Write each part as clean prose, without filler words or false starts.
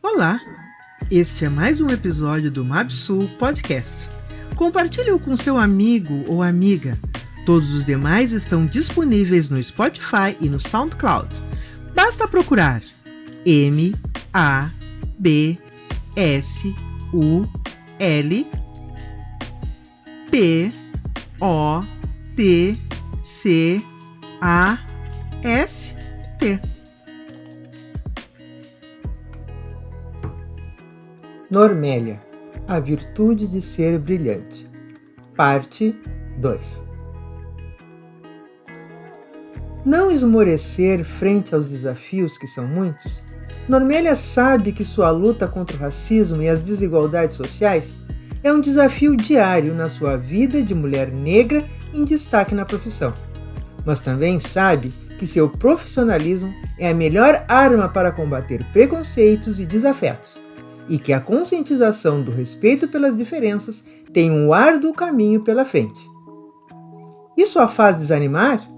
Olá, este é mais um episódio do MabSul Podcast. Compartilhe-o com seu amigo ou amiga. Todos os demais estão disponíveis no Spotify e no SoundCloud. Basta procurar MabSul Podcast. Normélia, a virtude de ser brilhante. Parte 2. Não esmorecer frente aos desafios, que são muitos. Normélia sabe que sua luta contra o racismo e as desigualdades sociais é um desafio diário na sua vida de mulher negra em destaque na profissão. Mas também sabe que seu profissionalismo é a melhor arma para combater preconceitos e desafetos, e que a conscientização do respeito pelas diferenças tem um árduo caminho pela frente. Isso a faz desanimar?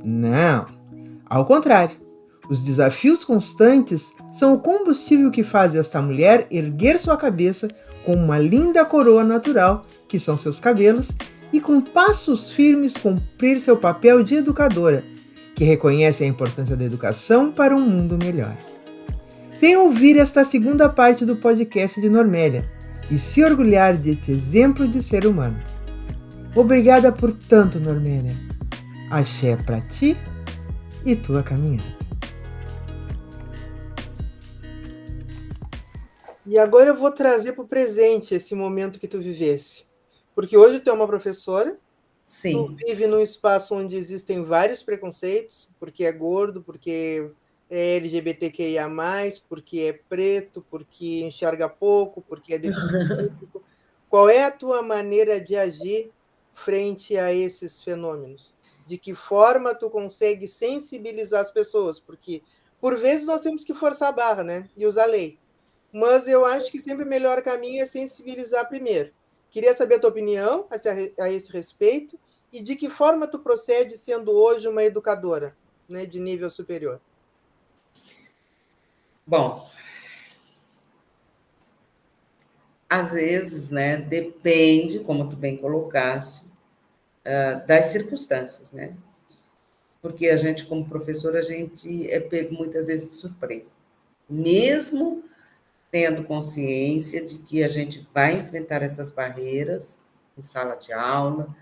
Não, ao contrário. Os desafios constantes são o combustível que faz esta mulher erguer sua cabeça com uma linda coroa natural, que são seus cabelos, e com passos firmes cumprir seu papel de educadora, que reconhece a importância da educação para um mundo melhor. Venha ouvir esta segunda parte do podcast de Normélia e se orgulhar deste exemplo de ser humano. Obrigada por tanto, Normélia. Axé pra ti e tua caminhada. E agora eu vou trazer para o presente esse momento que tu vivesse. Porque hoje tu é uma professora. Sim. Tu vive num espaço onde existem vários preconceitos, porque é gordo, porque é LGBTQIA+, porque é preto, porque enxerga pouco, porque é deficiente. Qual é a tua maneira de agir frente a esses fenômenos? De que forma tu consegue sensibilizar as pessoas? Porque, por vezes, nós temos que forçar a barra, né? E usar a lei. Mas eu acho que sempre o melhor caminho é sensibilizar primeiro. Queria saber a tua opinião a esse respeito e de que forma tu procede sendo hoje uma educadora, né, de nível superior. Bom, às vezes, né, depende, como tu bem colocaste, das circunstâncias, né? Porque a gente, como professor, a gente é pego muitas vezes de surpresa. Mesmo tendo consciência de que a gente vai enfrentar essas barreiras em sala de aula,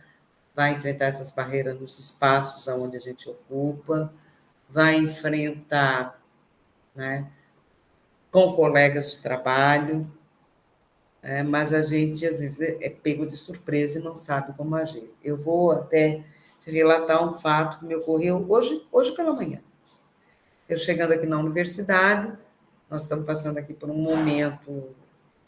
vai enfrentar essas barreiras nos espaços onde a gente ocupa, vai enfrentar, né, com colegas de trabalho, mas a gente, às vezes, é pego de surpresa e não sabe como agir. Eu vou até te relatar um fato que me ocorreu hoje pela manhã. Eu chegando aqui na universidade, nós estamos passando aqui por um momento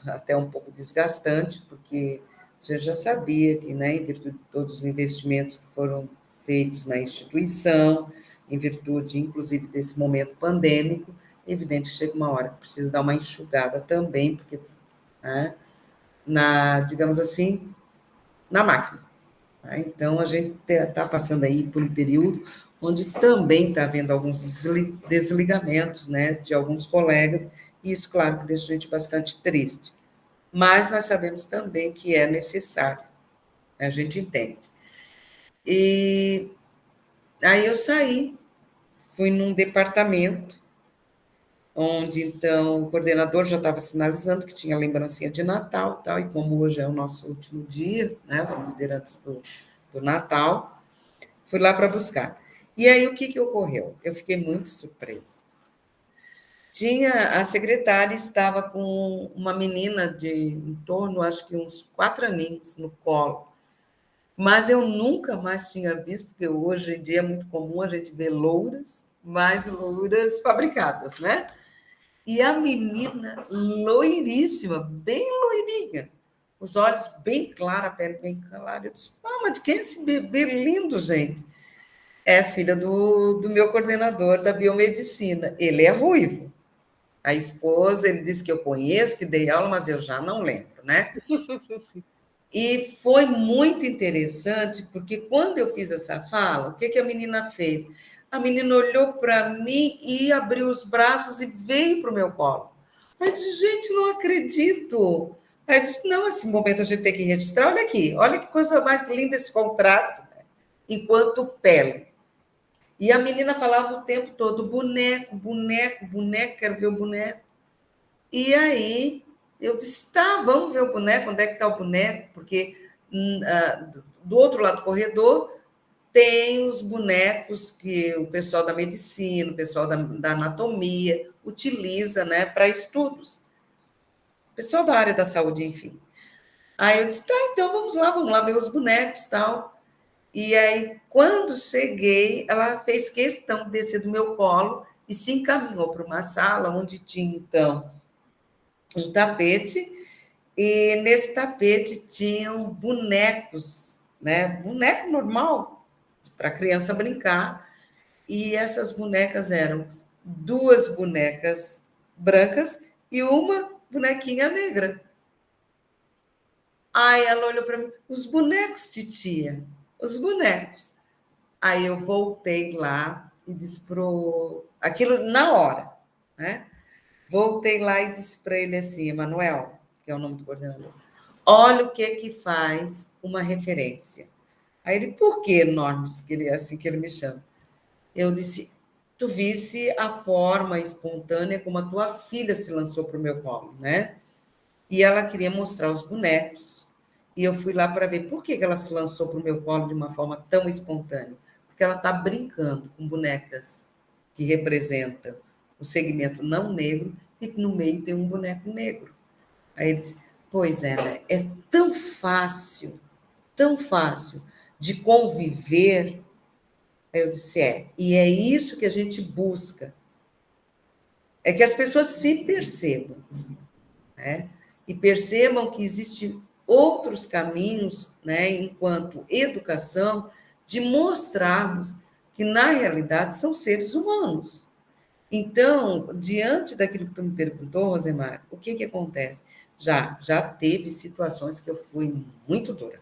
até um pouco desgastante, porque a gente já sabia que, né, em virtude de todos os investimentos que foram feitos na instituição, em virtude, inclusive, desse momento pandêmico, é evidente que chega uma hora que precisa dar uma enxugada também, porque, né, digamos assim, na máquina. Né? Então, a gente está passando aí por um período onde também está havendo alguns desligamentos, né, de alguns colegas, e isso, claro, que deixa a gente bastante triste. Mas nós sabemos também que é necessário, a gente entende. E aí eu saí, fui num departamento, onde, então, o coordenador já estava sinalizando que tinha lembrancinha de Natal, tal, e como hoje é o nosso último dia, né, vamos dizer, antes do Natal, fui lá para buscar. E aí, o que ocorreu? Eu fiquei muito surpresa. A secretária estava com uma menina de em torno, acho que uns 4 aninhos no colo, mas eu nunca mais tinha visto, porque hoje em dia é muito comum a gente ver louras, mas louras fabricadas, né? E a menina loiríssima, bem loirinha, os olhos bem claros, a pele bem clara. Eu disse, mas de quem é esse bebê lindo, gente? É filha do meu coordenador da biomedicina. Ele é ruivo. A esposa, ele disse que eu conheço, que dei aula, mas eu já não lembro, né? E foi muito interessante, porque quando eu fiz essa fala, o que a menina fez? A menina olhou para mim e abriu os braços e veio para o meu colo. Aí eu disse, gente, não acredito. Aí eu disse, não, esse momento a gente tem que registrar. Olha aqui, olha que coisa mais linda esse contraste, né? Enquanto pele. E a menina falava o tempo todo, boneco, boneco, boneco, quero ver o boneco. E aí eu disse, tá, vamos ver o boneco, onde é que está o boneco? Porque do outro lado do corredor tem os bonecos que o pessoal da medicina, o pessoal da anatomia utiliza, né, para estudos. O pessoal da área da saúde, enfim. Aí eu disse, tá, então vamos lá ver os bonecos e tal. E aí, quando cheguei, ela fez questão de descer do meu colo e se encaminhou para uma sala onde tinha, então, um tapete, e nesse tapete tinham bonecos, né? Boneco normal, para a criança brincar, e essas bonecas eram 2 bonecas brancas e uma bonequinha negra. Aí ela olhou para mim, os bonecos, titia, os bonecos. Aí eu voltei lá e disse pro aquilo na hora, né? Voltei lá e disse para ele assim, Emanuel, que é o nome do coordenador, olha o que faz uma referência. Aí ele, por que, Normes, que ele é assim que ele me chama? Eu disse, tu visse a forma espontânea como a tua filha se lançou para o meu colo, né? E ela queria mostrar os bonecos. E eu fui lá para ver por que ela se lançou para o meu colo de uma forma tão espontânea. Porque ela está brincando com bonecas que representam o segmento não negro e que no meio tem um boneco negro. Aí ele disse, pois é, né? É tão fácil de conviver. Aí eu disse, e é isso que a gente busca. É que as pessoas se percebam, né? E percebam que existem outros caminhos, né, enquanto educação, de mostrarmos que, na realidade, são seres humanos. Então, diante daquilo que tu me perguntou, Rosemar, o que acontece? Já teve situações que eu fui muito dura,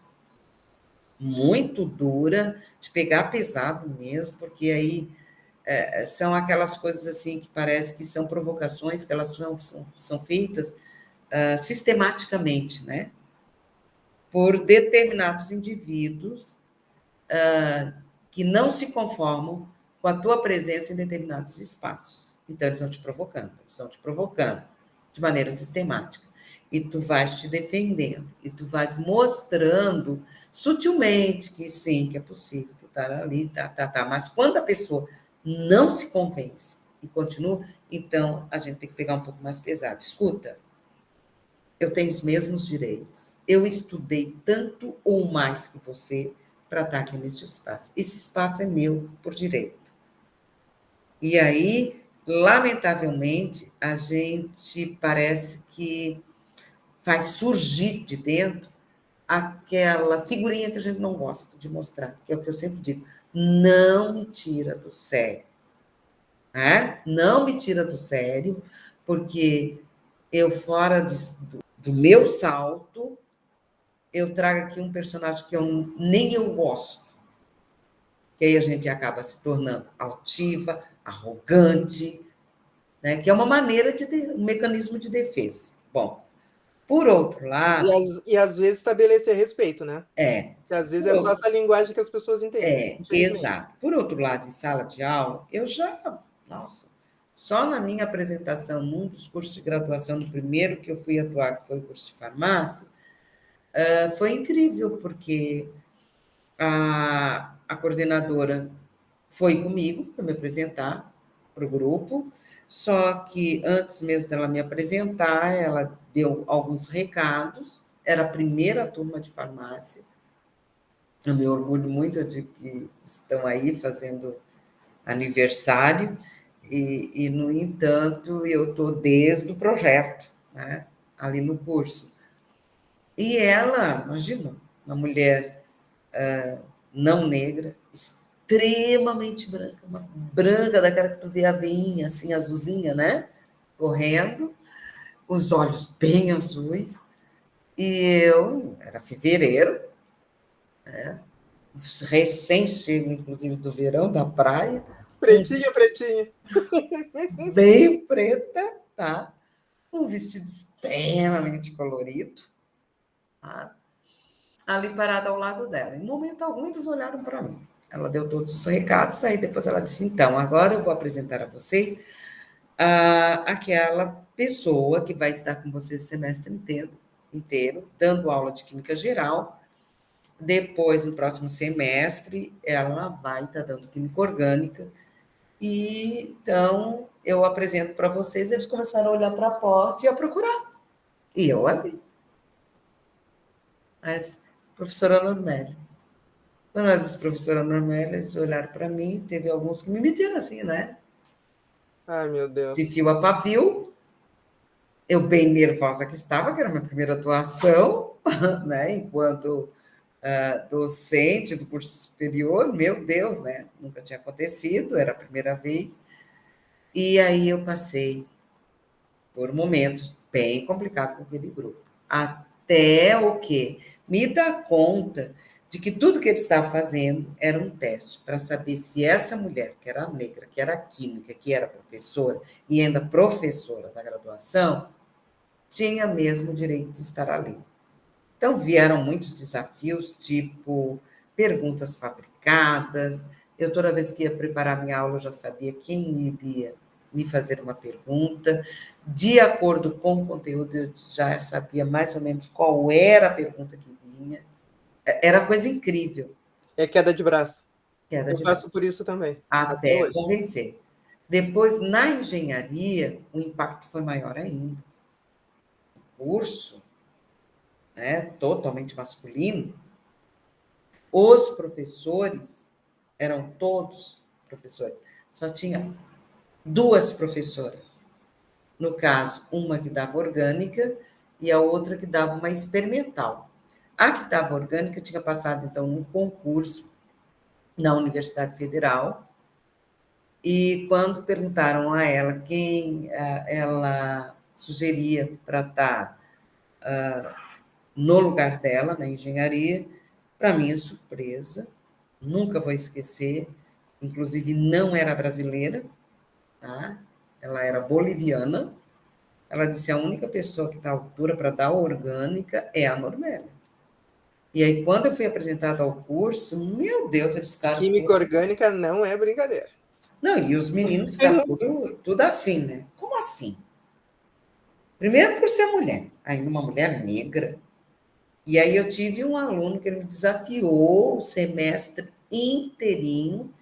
de pegar pesado mesmo, porque aí são aquelas coisas assim que parece que são provocações, que elas são feitas sistematicamente, né? Por determinados indivíduos que não se conformam com a tua presença em determinados espaços. Então, eles estão te provocando de maneira sistemática. E tu vais te defendendo, e tu vais mostrando sutilmente que sim, que é possível, tu tá ali, tá. Mas quando a pessoa não se convence e continua, então a gente tem que pegar um pouco mais pesado. Escuta, eu tenho os mesmos direitos. Eu estudei tanto ou mais que você para estar aqui nesse espaço. Esse espaço é meu por direito. E aí, lamentavelmente, a gente parece que faz surgir de dentro aquela figurinha que a gente não gosta de mostrar, que é o que eu sempre digo, não me tira do sério. Né? Não me tira do sério, porque eu fora do meu salto, eu trago aqui um personagem que nem eu gosto. Que aí a gente acaba se tornando altiva, arrogante, né? Que é uma maneira um mecanismo de defesa. Bom, por outro lado. E às vezes estabelecer respeito, né? Que às vezes é só essa linguagem que as pessoas entendem. Exato. Por outro lado, em sala de aula, só na minha apresentação, num dos cursos de graduação, no primeiro que eu fui atuar, que foi o curso de farmácia, foi incrível, porque a coordenadora foi comigo para me apresentar para o grupo, só que antes mesmo dela me apresentar, ela deu alguns recados, era a primeira turma de farmácia, eu me orgulho muito de que estão aí fazendo aniversário, e no entanto, eu estou desde o projeto, né, ali no curso. E ela, imagina, uma mulher não negra, extremamente branca, uma branca daquela que tu vê a veinha, assim, azulzinha, né? Correndo, os olhos bem azuis. E eu, era fevereiro, né? Recém-chego, inclusive, do verão, da praia. Pretinha. Bem preta, tá? um vestido extremamente colorido, tá? Ali parada ao lado dela. Em momento algum, eles olharam para mim. Ela deu todos os recados, aí depois ela disse: então, agora eu vou apresentar a vocês aquela pessoa que vai estar com vocês o semestre inteiro, dando aula de Química Geral. Depois, no próximo semestre, ela vai estar dando Química Orgânica. E então, eu apresento para vocês. Eles começaram a olhar para a porta e a procurar. E eu ali. Mas, professora Normélia. Quando ela disse professora Normélia, eles olharam para mim. Teve alguns que me mediram assim, né? Ai, meu De Deus. fio a pavio. Eu bem nervosa que estava, que era a minha primeira atuação, né? Enquanto docente do curso superior, meu Deus, né? Nunca tinha acontecido, era a primeira vez. E aí eu passei por momentos bem complicados com aquele grupo. Até o quê? Me dar conta de que tudo que ele estava fazendo era um teste para saber se essa mulher, que era negra, que era química, que era professora, e ainda professora da graduação, tinha mesmo o direito de estar ali. Então, vieram muitos desafios, tipo perguntas fabricadas. Eu, toda vez que ia preparar minha aula, já sabia quem iria me fazer uma pergunta. De acordo com o conteúdo, eu já sabia mais ou menos qual era a pergunta que vinha. Era coisa incrível. É queda de braço. Queda Eu de passo braço. por isso também, até Até hoje. convencer. Depois, na engenharia, o impacto foi maior ainda. O curso, né, totalmente masculino, os professores eram todos professores, só tinha duas professoras. No caso, uma que dava orgânica e a outra que dava uma experimental. A que dava orgânica tinha passado, então, um concurso na Universidade Federal, e quando perguntaram a ela quem ela sugeria para estar no lugar dela, na engenharia, para minha surpresa, nunca vou esquecer, inclusive não era brasileira, tá? Ela era boliviana. Ela disse: a única pessoa que está à altura para dar orgânica é a Normélia. E aí, quando eu fui apresentada ao curso, meu Deus, eles ficaram Química todos. orgânica não é brincadeira. Não, e os meninos ficaram tudo assim, né? Como assim? Primeiro por ser mulher, ainda uma mulher negra. E aí eu tive um aluno que me desafiou o semestre inteirinho.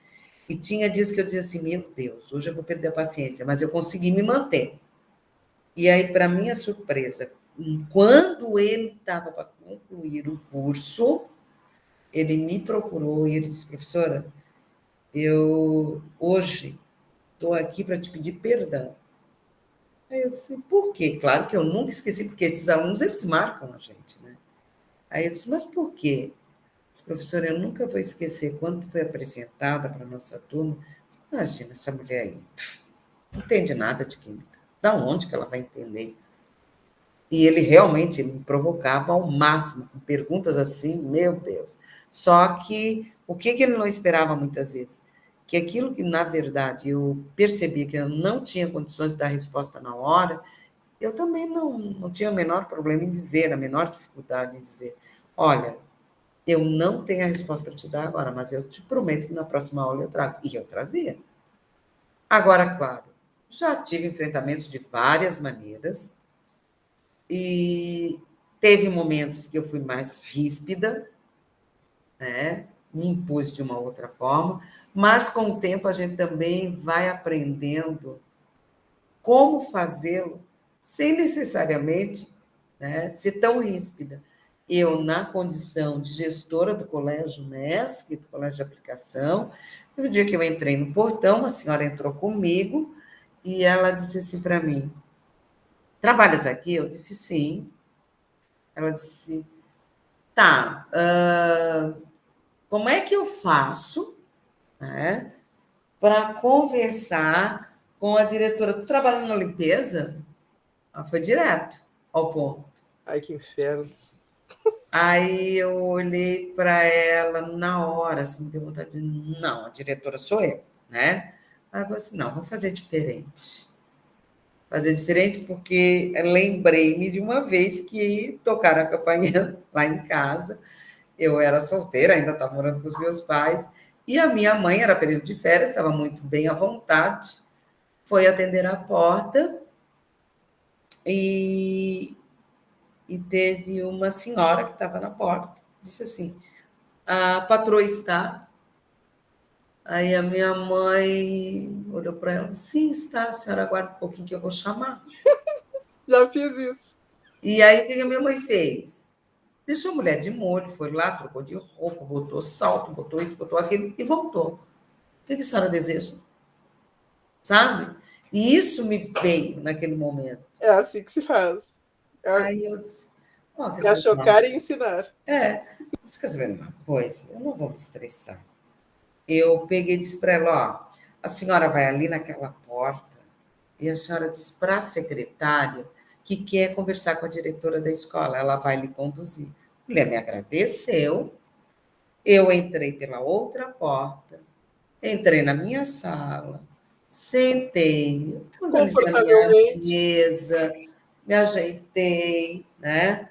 E tinha dias que eu dizia assim: meu Deus, hoje eu vou perder a paciência, mas eu consegui me manter. E aí, para minha surpresa, quando ele estava para concluir o curso, ele me procurou e ele disse: professora, eu hoje estou aqui para te pedir perdão. Aí eu disse: por quê? Claro que eu nunca esqueci, porque esses alunos, eles marcam a gente, né? Aí eu disse: mas por quê? Disse: professora, eu nunca vou esquecer quando foi apresentada para a nossa turma. Imagina essa mulher aí, não entende nada de química. Da onde que ela vai entender? E ele realmente me provocava ao máximo, com perguntas assim, meu Deus. Só que o que ele não esperava muitas vezes? Que aquilo que, na verdade, eu percebi que eu não tinha condições de dar resposta na hora, eu também não tinha o menor problema em dizer, a menor dificuldade em dizer: olha, eu não tenho a resposta para te dar agora, mas eu te prometo que na próxima aula eu trago. E eu trazia. Agora, claro, já tive enfrentamentos de várias maneiras, e teve momentos que eu fui mais ríspida, né? Me impus de uma outra forma, mas com o tempo a gente também vai aprendendo como fazê-lo sem necessariamente, né, ser tão ríspida. Eu, na condição de gestora do colégio MESC, do colégio de aplicação, no dia que eu entrei no portão, a senhora entrou comigo e ela disse assim para mim: trabalhas aqui? Eu disse sim. Ela disse: tá, como é que eu faço, né, para conversar com a diretora? Tu trabalha na limpeza? Ela foi direto ao ponto. Ai, que inferno. Aí eu olhei para ela na hora, assim, me deu vontade de... Não, a diretora sou eu, né? Aí eu falei assim: não, vamos fazer diferente. fazer diferente, porque lembrei-me de uma vez que tocaram a campainha lá em casa. Eu era solteira, ainda estava morando com os meus pais, e a minha mãe, era período de férias, estava muito bem à vontade, foi atender a porta e, e teve uma senhora que estava na porta, disse assim: a patroa está? Aí a minha mãe olhou para ela: sim, está, a senhora aguarda um pouquinho que eu vou chamar. Já fiz isso. E aí o que a minha mãe fez? Deixou a mulher de molho, foi lá, trocou de roupa, botou salto, botou isso, botou aquilo e voltou. O que a senhora deseja? Sabe? E isso me veio naquele momento. É assim que se faz. Aí eu disse: oh, quer Para saber uma chocar e ensinar. quer saber uma coisa? Eu não vou me estressar. Eu peguei e disse para ela: ó, a senhora vai ali naquela porta e a senhora diz para a secretária que quer conversar com a diretora da escola, ela vai lhe conduzir. A mulher me agradeceu, eu entrei pela outra porta, entrei na minha sala, sentei, organizei a minha Confortavelmente. mesa, me ajeitei, né?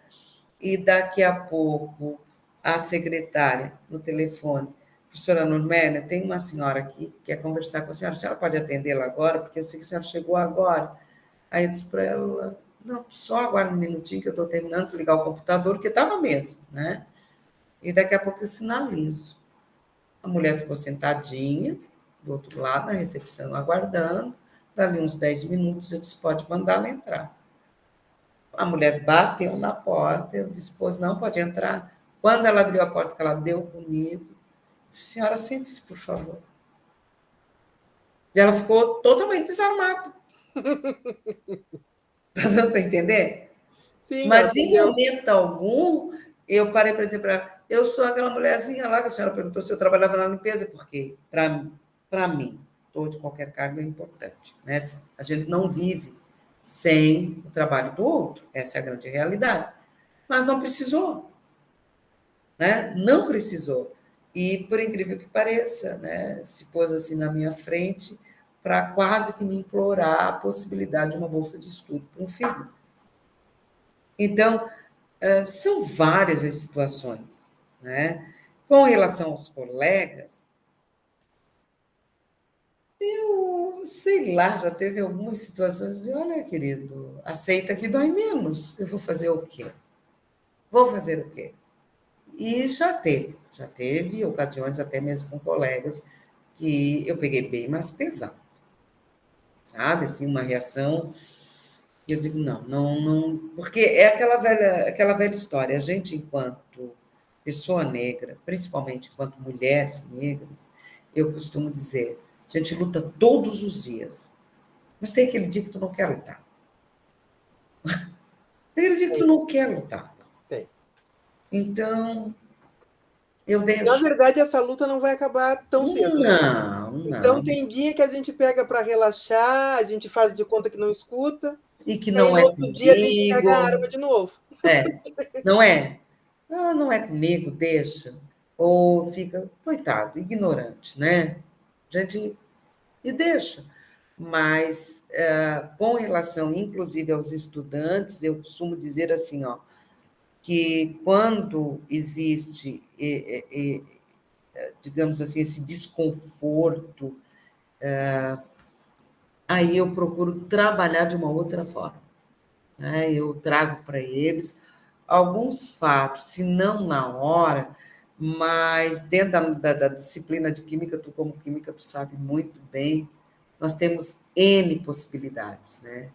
E daqui a pouco a secretária no telefone: professora Normélia, tem uma senhora aqui que quer conversar com a senhora pode atendê-la agora, porque eu sei que a senhora chegou agora. Aí eu disse para ela: não, só aguarda um minutinho que eu estou terminando de ligar o computador, porque estava mesmo, né? E daqui a pouco eu sinalizo. A mulher ficou sentadinha do outro lado, na recepção, aguardando. Dali uns 10 minutos, eu disse: pode mandá-la entrar. A mulher bateu na porta, eu disse: pois não, pode entrar. Quando ela abriu a porta, que ela deu comigo, disse: senhora, sente-se, por favor. E ela ficou totalmente desarmada. Está dando para entender? Sim, ela Mas, em entendeu. momento algum, eu parei para dizer para ela: eu sou aquela mulherzinha lá que a senhora perguntou se eu trabalhava na limpeza, porque, para mim, todo de qualquer cargo é importante. Né? A gente não vive sem o trabalho do outro, essa é a grande realidade. Mas não precisou, né? Não precisou. E, por incrível que pareça, né, se pôs assim na minha frente para quase que me implorar a possibilidade de uma bolsa de estudo para um filho. Então, são várias as situações, né? Com relação aos colegas, eu sei lá, já teve algumas situações de: olha, querido, aceita que dói menos. Eu vou fazer o quê? Vou fazer o quê? E já teve ocasiões até mesmo com colegas que eu peguei bem mais pesado, sabe? Assim, uma reação que eu digo: não, não, não, porque é aquela velha história. A gente, enquanto pessoa negra, principalmente enquanto mulheres negras, eu costumo dizer: a gente luta todos os dias, mas tem aquele dia que tu não quer lutar. Tem aquele dia que tu Tem, não quer lutar. tem. Então, eu Na deixo. verdade, essa luta não vai acabar tão cedo, né? Não, Então, não. tem dia que a gente pega para relaxar, a gente faz de conta que não escuta, E que e aí não no é outro dia a gente pega a comigo. arma de novo. É, não é? Ah, não é comigo, deixa. Ou fica, coitado, ignorante, né? A gente, e deixa. Mas, com relação, inclusive, aos estudantes, eu costumo dizer assim, ó, que quando existe, digamos assim, esse desconforto, aí eu procuro trabalhar de uma outra forma, né? Eu trago para eles alguns fatos, se não na hora, mas dentro da disciplina de química, tu como química, tu sabe muito bem, nós temos N possibilidades, né?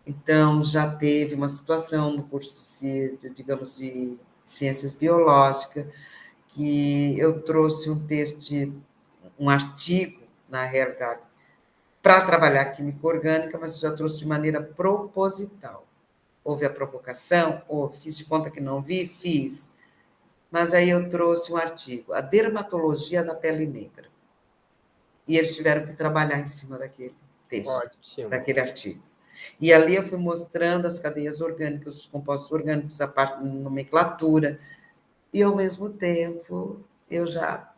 Então, já teve uma situação no curso digamos, de ciências biológicas, que eu trouxe um texto um artigo, na realidade, para trabalhar química orgânica, mas já trouxe de maneira proposital. Houve a provocação, ou fiz de conta que não vi, fiz. Mas aí eu trouxe um artigo, A Dermatologia da Pele Negra. E eles tiveram que trabalhar em cima daquele texto, Ótimo. daquele artigo. E ali eu fui mostrando as cadeias orgânicas, os compostos orgânicos, a parte de nomenclatura, e ao mesmo tempo eu já,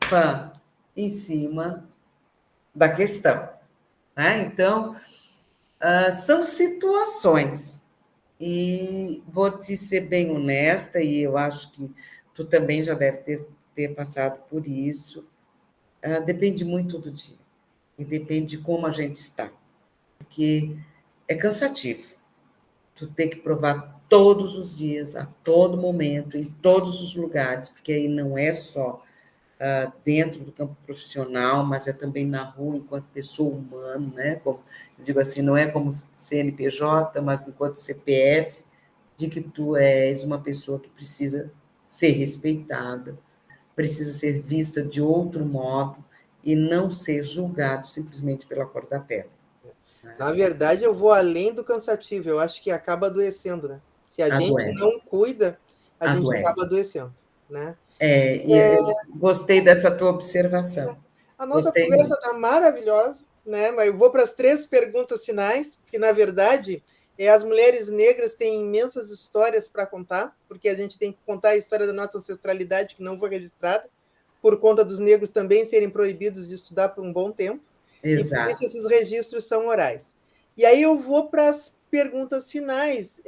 em cima da questão. Né? Então, São situações, e vou te ser bem honesta, e eu acho que tu também já deve ter passado por isso. Depende muito do dia, e depende de como a gente está, porque é cansativo. Tu tem que provar todos os dias, a todo momento, em todos os lugares, porque aí não é só dentro do campo profissional, mas é também na rua, enquanto pessoa humana, né? Como, eu digo assim, não é como CNPJ, mas enquanto CPF, de que tu és uma pessoa que precisa ser respeitada, precisa ser vista de outro modo e não ser julgado simplesmente pela cor da pele. Na verdade, eu vou além do cansativo, eu acho que acaba adoecendo, né? Se a gente Adoece, não cuida, a gente acaba adoece. adoecendo, né? E eu gostei dessa tua observação. A nossa Gostei conversa muito. está maravilhosa, né? Mas eu vou para as 3 perguntas finais, porque na verdade as mulheres negras têm imensas histórias para contar, porque a gente tem que contar a história da nossa ancestralidade que não foi registrada, por conta dos negros também serem proibidos de estudar por um bom tempo, e por isso Exato. esses registros são orais. E aí eu vou para as perguntas finais.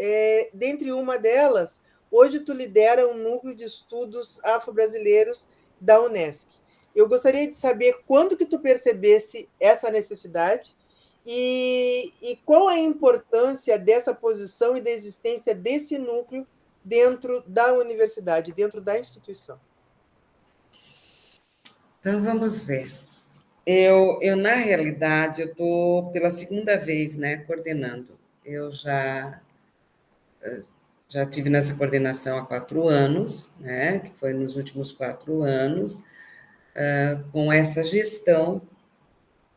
Dentre uma delas, hoje tu lidera um núcleo de estudos afro-brasileiros da Unesc. Eu gostaria de saber quando que tu percebesse essa necessidade e qual a importância dessa posição e da existência desse núcleo dentro da universidade, dentro da instituição. Então, vamos ver. Na realidade, eu estou pela segunda vez, né, coordenando. Eu já tive nessa coordenação há 4 anos, né, que foi nos últimos 4 anos, com essa gestão,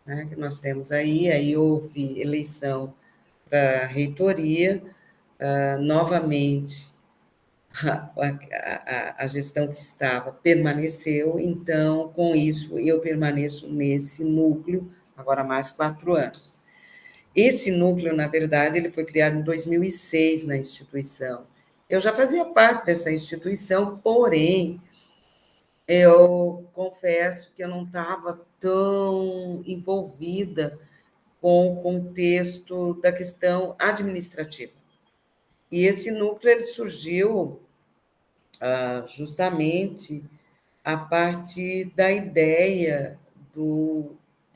né, que nós temos aí houve eleição para a reitoria, novamente a gestão que estava permaneceu, então, com isso, eu permaneço nesse núcleo, agora há mais 4 anos. Esse núcleo, na verdade, ele foi criado em 2006 na instituição. Eu já fazia parte dessa instituição, porém, eu confesso que eu não estava tão envolvida com o contexto da questão administrativa. E esse núcleo ele surgiu justamente a partir da ideia do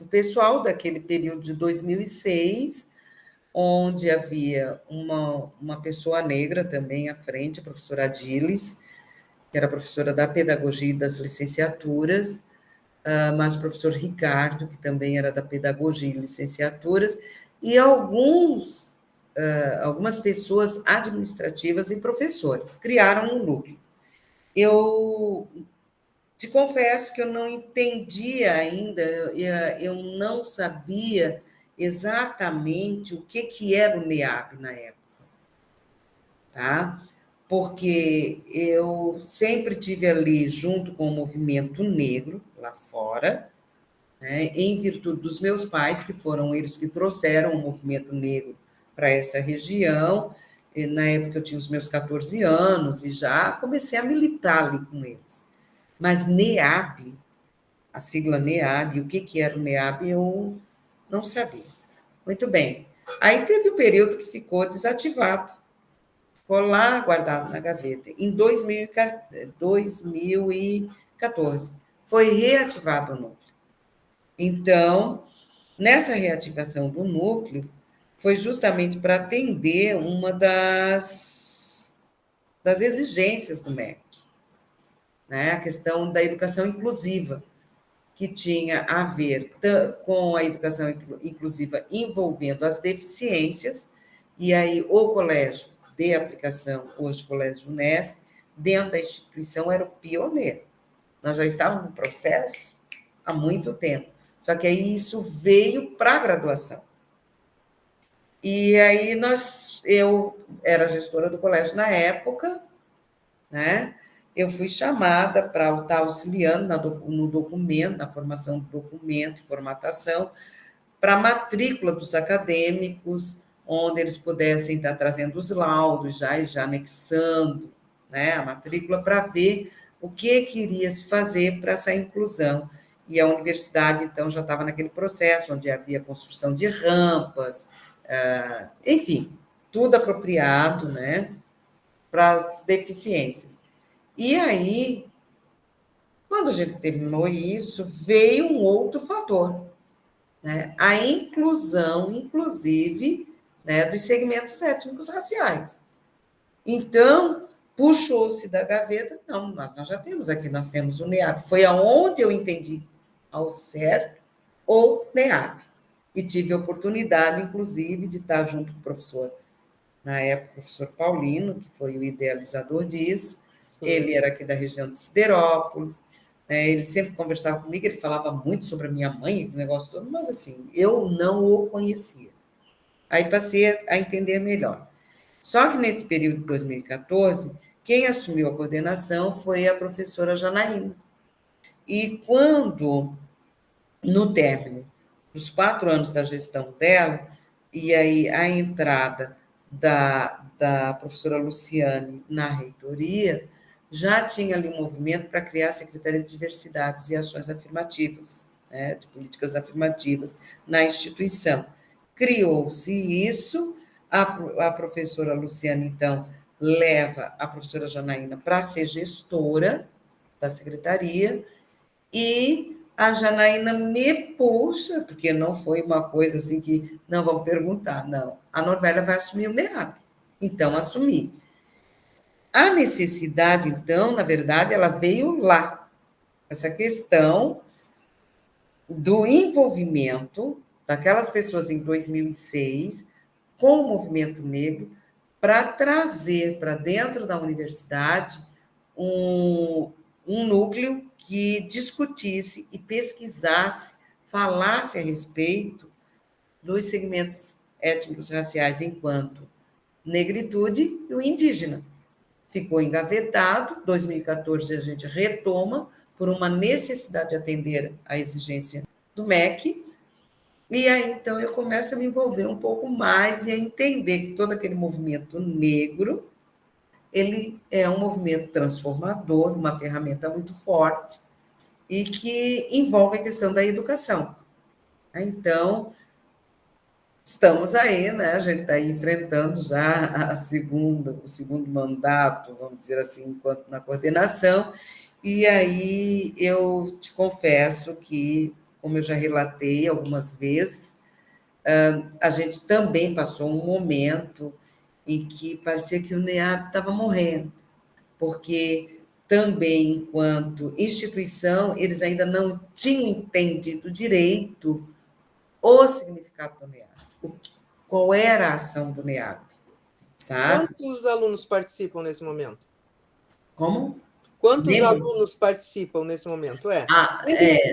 pessoal daquele período de 2006, onde havia uma pessoa negra também à frente, a professora Adilis, que era professora da pedagogia e das licenciaturas, mas o professor Ricardo, que também era da pedagogia e licenciaturas, e algumas pessoas administrativas e professores criaram um núcleo. Eu te confesso que eu não entendia ainda, eu não sabia exatamente o que era o NEAB na época, tá? Porque eu sempre tive ali junto com o movimento negro lá fora, né, em virtude dos meus pais, que foram eles que trouxeram o movimento negro para essa região. E na época eu tinha os meus 14 anos e já comecei a militar ali com eles. Mas NEAB, a sigla NEAB, o que era o NEAB, eu não sabia. Muito bem. Aí teve o período que ficou desativado, ficou lá guardado na gaveta. Em 2014, foi reativado o núcleo. Então, nessa reativação do núcleo, foi justamente para atender uma das exigências do MEC, né? A questão da educação inclusiva, que tinha a ver com a educação inclusiva envolvendo as deficiências, e aí o colégio de aplicação, hoje Colégio Unesc, dentro da instituição era o pioneiro. Nós já estávamos no processo há muito tempo, só que aí isso veio para a graduação. E aí eu era gestora do colégio na época, né? Eu fui chamada para estar auxiliando no documento, na formação do documento, formatação, para a matrícula dos acadêmicos, onde eles pudessem estar trazendo os laudos já anexando, né, a matrícula, para ver o que iria se fazer para essa inclusão. E a universidade, então, já estava naquele processo, onde havia construção de rampas, enfim, tudo apropriado, né, para as deficiências. E aí, quando a gente terminou isso, veio um outro fator, né, a inclusão, inclusive, né, dos segmentos étnicos raciais. Então, puxou-se da gaveta, não, nós já temos aqui, nós temos o NEAB. Foi aonde eu entendi ao certo o NEAB. E tive a oportunidade, inclusive, de estar junto com o professor, na época, o professor Paulino, que foi o idealizador disso. Sim. Ele era aqui da região de Siderópolis, né? Ele sempre conversava comigo, ele falava muito sobre a minha mãe, o negócio todo, mas assim, eu não o conhecia. Aí passei a entender melhor. Só que nesse período de 2014, quem assumiu a coordenação foi a professora Janaína. E quando, no término dos 4 anos da gestão dela, e aí a entrada da professora Luciane na reitoria, já tinha ali um movimento para criar a Secretaria de Diversidades e Ações Afirmativas, né, de políticas afirmativas na instituição. Criou-se isso, a professora Luciane, então, leva a professora Janaína para ser gestora da secretaria, e a Janaína me puxa, porque não foi uma coisa assim que, não, vamos perguntar, não. A Normélia vai assumir o NEAB. Então, assumi. A necessidade, então, na verdade, ela veio lá. Essa questão do envolvimento daquelas pessoas em 2006 com o movimento negro para trazer para dentro da universidade um núcleo que discutisse e pesquisasse, falasse a respeito dos segmentos étnicos raciais enquanto negritude e o indígena. Ficou engavetado, 2014 a gente retoma por uma necessidade de atender à exigência do MEC, e aí então eu começo a me envolver um pouco mais e a entender que todo aquele movimento negro, ele é um movimento transformador, uma ferramenta muito forte, e que envolve a questão da educação. Então, estamos aí, né? A gente está enfrentando já o segundo mandato, vamos dizer assim, enquanto na coordenação, e aí eu te confesso que, como eu já relatei algumas vezes, a gente também passou um momento em que parecia que o NEAB estava morrendo, porque também, enquanto instituição, eles ainda não tinham entendido direito o significado do NEAB, qual era a ação do NEAB, sabe? Quantos alunos participam nesse momento? Como? Quantos alunos participam nesse momento?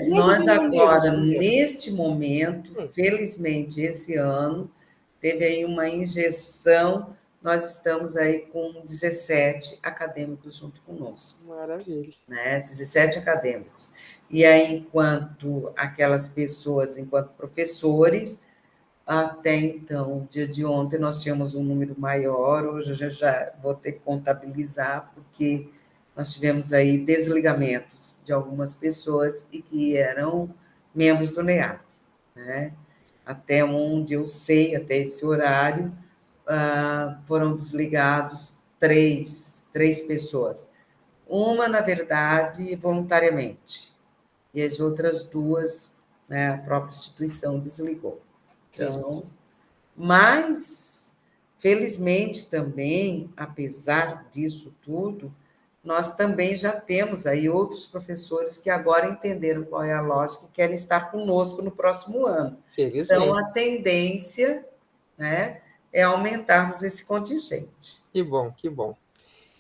Nós agora, neste momento, felizmente, esse ano, teve aí uma injeção, nós estamos aí com 17 acadêmicos junto conosco. Maravilha. Né? 17 acadêmicos. E aí, enquanto aquelas pessoas, enquanto professores, até então, dia de ontem, nós tínhamos um número maior, hoje eu já vou ter que contabilizar, porque nós tivemos aí desligamentos de algumas pessoas e que eram membros do NEAP, né? Até onde eu sei, até esse horário, foram desligados três pessoas. Uma, na verdade, voluntariamente, e as outras duas, né, a própria instituição desligou. Então, mas, felizmente também, apesar disso tudo, nós também já temos aí outros professores que agora entenderam qual é a lógica e querem estar conosco no próximo ano. Então, a tendência, né, é aumentarmos esse contingente. Que bom, que bom.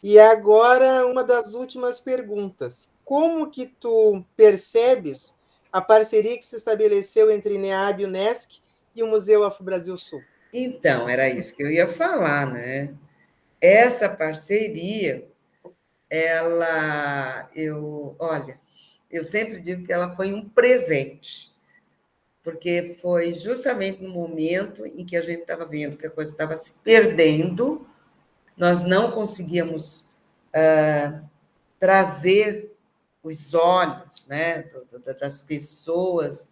E agora, uma das últimas perguntas. Como que tu percebes a parceria que se estabeleceu entre NEAB e UNESCO e o Museu Afro-Brasil Sul? Então, era isso que eu ia falar, né? Essa parceria, eu sempre digo que ela foi um presente, porque foi justamente no momento em que a gente estava vendo que a coisa estava se perdendo, nós não conseguíamos trazer os olhos, né, das pessoas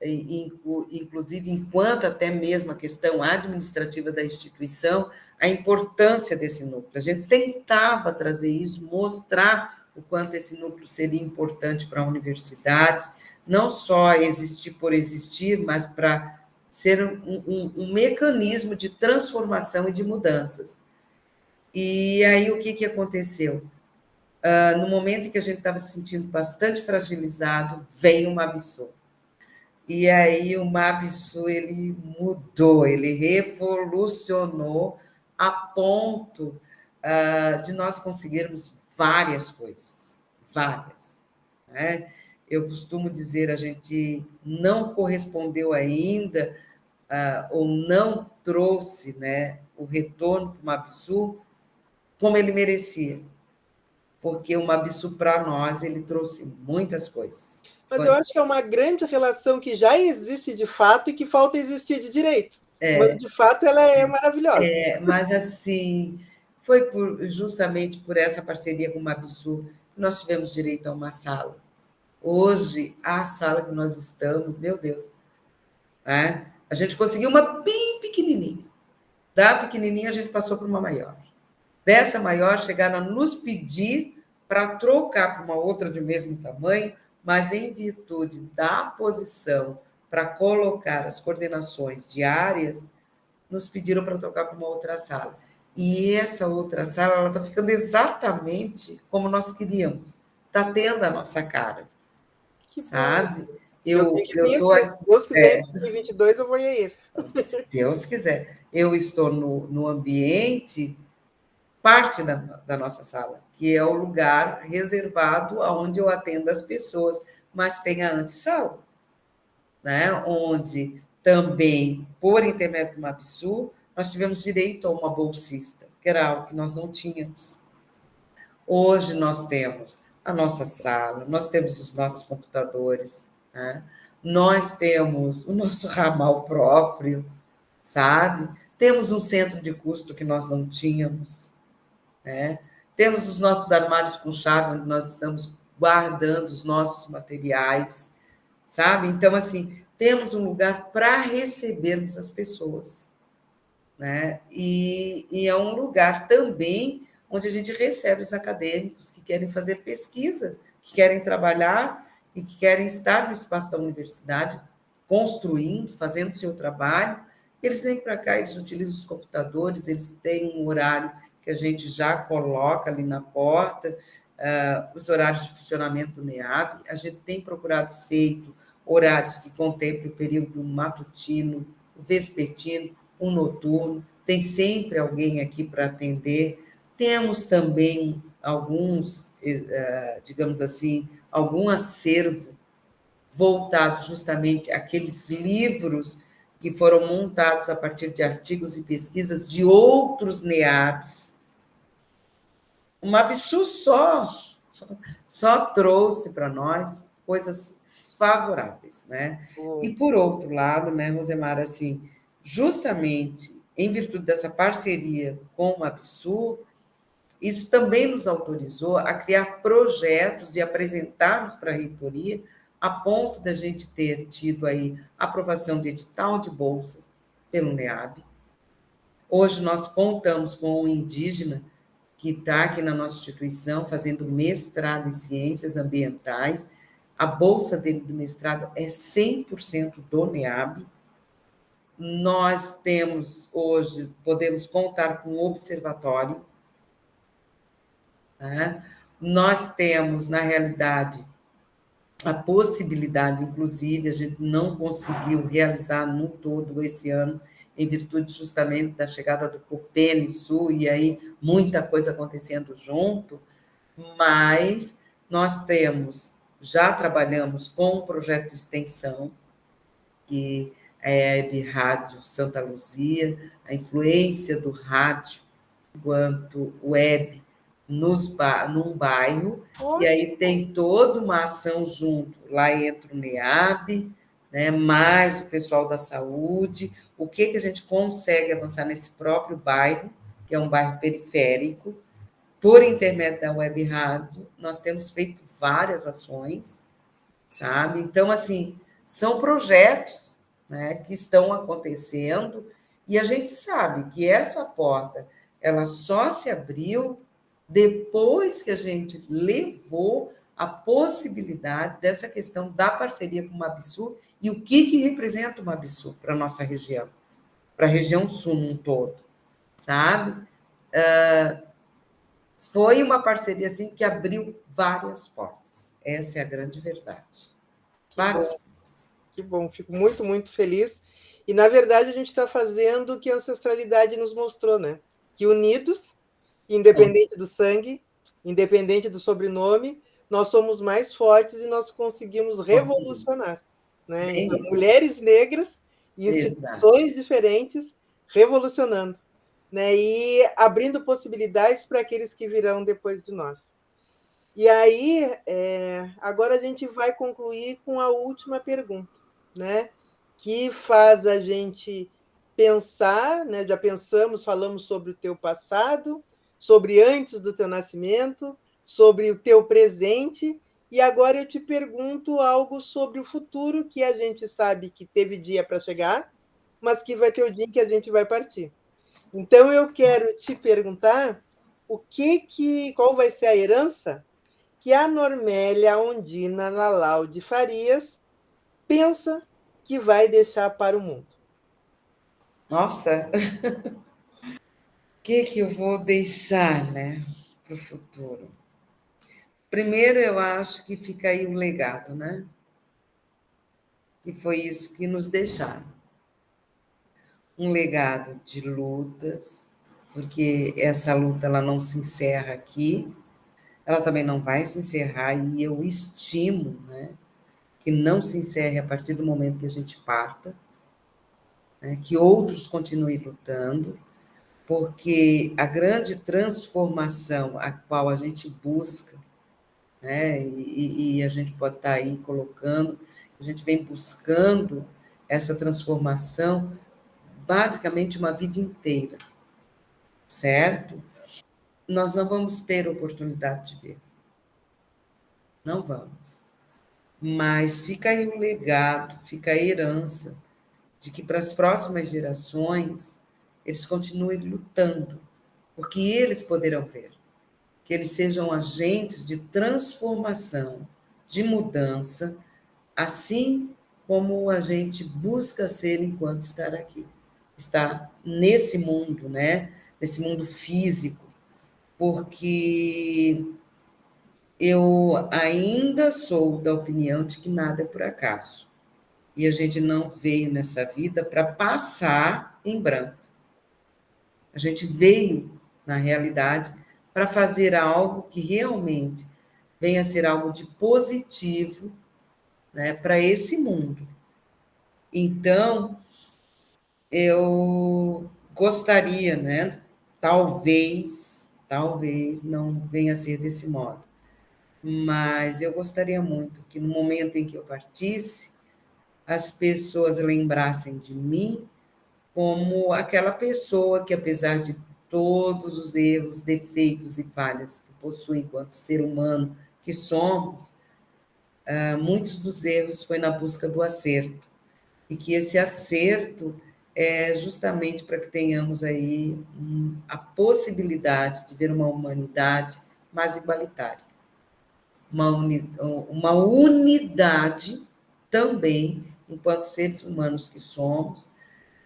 inclusive enquanto até mesmo a questão administrativa da instituição, a importância desse núcleo. A gente tentava trazer isso, mostrar o quanto esse núcleo seria importante para a universidade, não só existir por existir, mas para ser um mecanismo de transformação e de mudanças. E aí, o que aconteceu? No momento em que a gente estava se sentindo bastante fragilizado, veio o Mabsu. E aí o Mabsu, ele mudou, ele revolucionou a ponto de nós conseguirmos várias coisas, várias. Né? Eu costumo dizer, a gente não correspondeu ainda, ou não trouxe, né, o retorno para o Mabsu como ele merecia, porque o Mabsu, para nós, ele trouxe muitas coisas. Mas eu acho que é uma grande relação que já existe de fato e que falta existir de direito. Mas, de fato, ela é maravilhosa. Mas, assim, foi justamente por essa parceria com o Mabsu que nós tivemos direito a uma sala. Hoje, a sala que nós estamos, meu Deus, né? A gente conseguiu uma bem pequenininha. Da pequenininha, a gente passou para uma maior. Dessa maior, chegaram a nos pedir para trocar para uma outra de mesmo tamanho, mas em virtude da posição para colocar as coordenações diárias, nos pediram para trocar para uma outra sala. E essa outra sala está ficando exatamente como nós queríamos. Está tendo a nossa cara. Que sabe? Bom. Eu tenho que conhecer. Se Deus quiser, em 2022 eu vou ir. Se Deus quiser. Eu estou no ambiente, parte da nossa sala, que é o lugar reservado onde eu atendo as pessoas, mas tem a antessala, né? Onde também, por intermédio do Mabsu, nós tivemos direito a uma bolsista, que era algo que nós não tínhamos. Hoje nós temos a nossa sala, nós temos os nossos computadores, né? Nós temos o nosso ramal próprio, sabe? Temos um centro de custo que nós não tínhamos, né? Temos os nossos armários com chave, onde nós estamos guardando os nossos materiais, sabe? Então, assim, temos um lugar para recebermos as pessoas, né? E é um lugar também onde a gente recebe os acadêmicos que querem fazer pesquisa, que querem trabalhar e que querem estar no espaço da universidade, construindo, fazendo seu trabalho. Eles vêm para cá, eles utilizam os computadores, eles têm um horário que a gente já coloca ali na porta, os horários de funcionamento do NEAB. A gente tem procurado feito horários que contemplem o período matutino, o vespertino, o noturno. Tem sempre alguém aqui para atender. Temos também alguns, digamos assim, algum acervo voltado justamente àqueles livros que foram montados a partir de artigos e pesquisas de outros NEABs. O Mabsu só trouxe para nós coisas favoráveis, né? E, por outro lado, né, Rosemara, assim, justamente em virtude dessa parceria com o Mabsu, isso também nos autorizou a criar projetos e apresentarmos para a reitoria, a ponto da gente ter tido aí aprovação de edital de bolsas pelo NEAB. Hoje nós contamos com um indígena que está aqui na nossa instituição fazendo mestrado em ciências ambientais. A bolsa dele do mestrado é 100% do NEAB. Nós temos hoje, podemos contar com um observatório. Né? Nós temos, na realidade, a possibilidade, inclusive, a gente não conseguiu realizar no todo esse ano, em virtude justamente da chegada do Copene Sul, e aí muita coisa acontecendo junto, mas nós já trabalhamos com um projeto de extensão, que é a Web Rádio Santa Luzia, a influência do rádio enquanto web num bairro, e aí tem toda uma ação junto, lá entra o NEAB, né, mais o pessoal da saúde, o que a gente consegue avançar nesse próprio bairro, que é um bairro periférico, por intermédio da web rádio, nós temos feito várias ações, sabe? Então, assim, são projetos, né, que estão acontecendo, e a gente sabe que essa porta ela só se abriu depois que a gente levou a possibilidade dessa questão da parceria com o Mabsul e o que representa o Mabsul para a nossa região, para a região sul num todo, sabe? Foi uma parceria assim que abriu várias portas. Essa é a grande verdade. Várias portas. Que bom, fico muito, muito feliz. E, na verdade, a gente está fazendo o que a ancestralidade nos mostrou, né? Que unidos, independente do sangue, independente do sobrenome, nós somos mais fortes e nós conseguimos revolucionar. Né? Então, mulheres negras e instituições diferentes revolucionando, né? E abrindo possibilidades para aqueles que virão depois de nós. E aí, agora a gente vai concluir com a última pergunta, né? Que faz a gente pensar, né? Já pensamos, falamos sobre o teu passado, sobre antes do teu nascimento, sobre o teu presente, e agora eu te pergunto algo sobre o futuro, que a gente sabe que teve dia para chegar, mas que vai ter o dia que a gente vai partir. Então eu quero te perguntar qual vai ser a herança que a Normélia Ondina Lalau de Farias pensa que vai deixar para o mundo. Nossa, o que eu vou deixar, né, para o futuro? Primeiro, eu acho que fica aí o legado, né? Que foi isso que nos deixaram. Um legado de lutas, porque essa luta ela não se encerra aqui, ela também não vai se encerrar, e eu estimo, né, que não se encerre a partir do momento que a gente parta, né, que outros continuem lutando, porque a grande transformação a qual a gente busca, né, e a gente pode estar aí colocando, a gente vem buscando essa transformação basicamente uma vida inteira, certo? Nós não vamos ter oportunidade de ver, não vamos. Mas fica aí o legado, fica a herança de que para as próximas gerações eles continuem lutando, porque eles poderão ver, que eles sejam agentes de transformação, de mudança, assim como a gente busca ser enquanto estar aqui, estar nesse mundo, né? Nesse mundo físico, porque eu ainda sou da opinião de que nada é por acaso. E a gente não veio nessa vida para passar em branco. A gente veio, na realidade, para fazer algo que realmente venha a ser algo de positivo, né, para esse mundo. Então, eu gostaria, né, talvez não venha a ser desse modo, mas eu gostaria muito que no momento em que eu partisse, as pessoas lembrassem de mim como aquela pessoa que, apesar de todos os erros, defeitos e falhas que possui enquanto ser humano que somos, muitos dos erros foi na busca do acerto, e que esse acerto é justamente para que tenhamos aí a possibilidade de ver uma humanidade mais igualitária, uma unidade também, enquanto seres humanos que somos,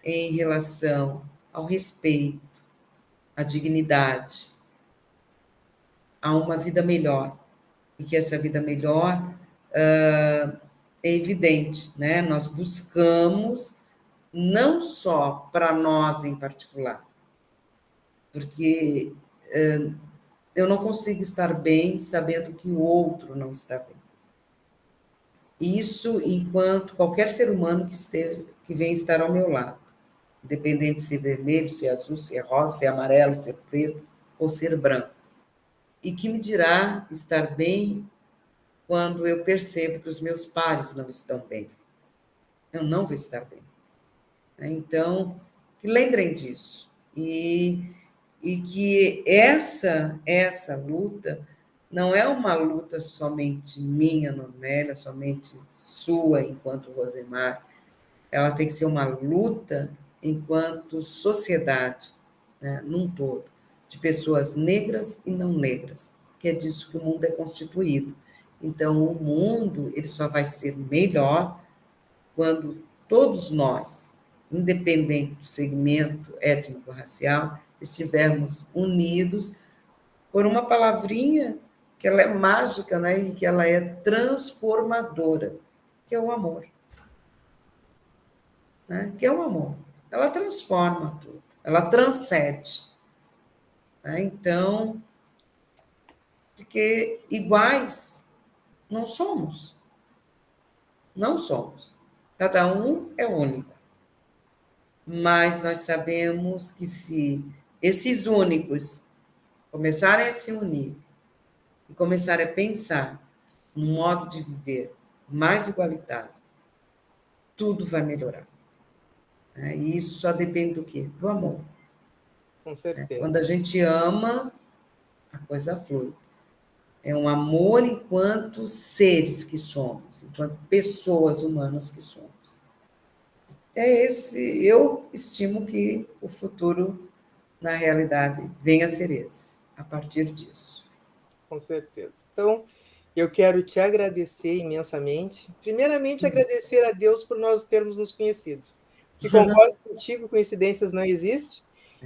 em relação ao respeito, à dignidade, a uma vida melhor. E que essa vida melhor é evidente, né? Nós buscamos não só para nós em particular, porque eu não consigo estar bem sabendo que o outro não está bem. Isso enquanto qualquer ser humano que venha estar ao meu lado, independente se é vermelho, se é azul, se é rosa, se é amarelo, se é preto ou ser branco. E que me dirá estar bem quando eu percebo que os meus pares não estão bem. Eu não vou estar bem. Então, que lembrem disso. E que essa luta não é uma luta somente minha, Normélia, somente sua, enquanto Rosemar. Ela tem que ser uma luta enquanto sociedade, né, num todo, de pessoas negras e não negras, que é disso que o mundo é constituído. Então, o mundo ele só vai ser melhor quando todos nós, independente do segmento étnico-racial, estivermos unidos por uma palavrinha que ela é mágica, né, e que ela é transformadora, que é o amor. Né, que é o amor. Ela transforma tudo, ela transcende. Né? Então, porque iguais não somos. Não somos. Cada um é único. Mas nós sabemos que se esses únicos começarem a se unir e começarem a pensar num modo de viver mais igualitário, tudo vai melhorar. Né? E isso só depende do quê? Do amor. Com certeza. Quando a gente ama, a coisa flui. É um amor enquanto seres que somos, enquanto pessoas humanas que somos. É esse, eu estimo que o futuro, na realidade, venha a ser esse, a partir disso. Com certeza. Então, eu quero te agradecer imensamente. Primeiramente, agradecer a Deus por nós termos nos conhecido. Que concordo contigo, coincidências não existem.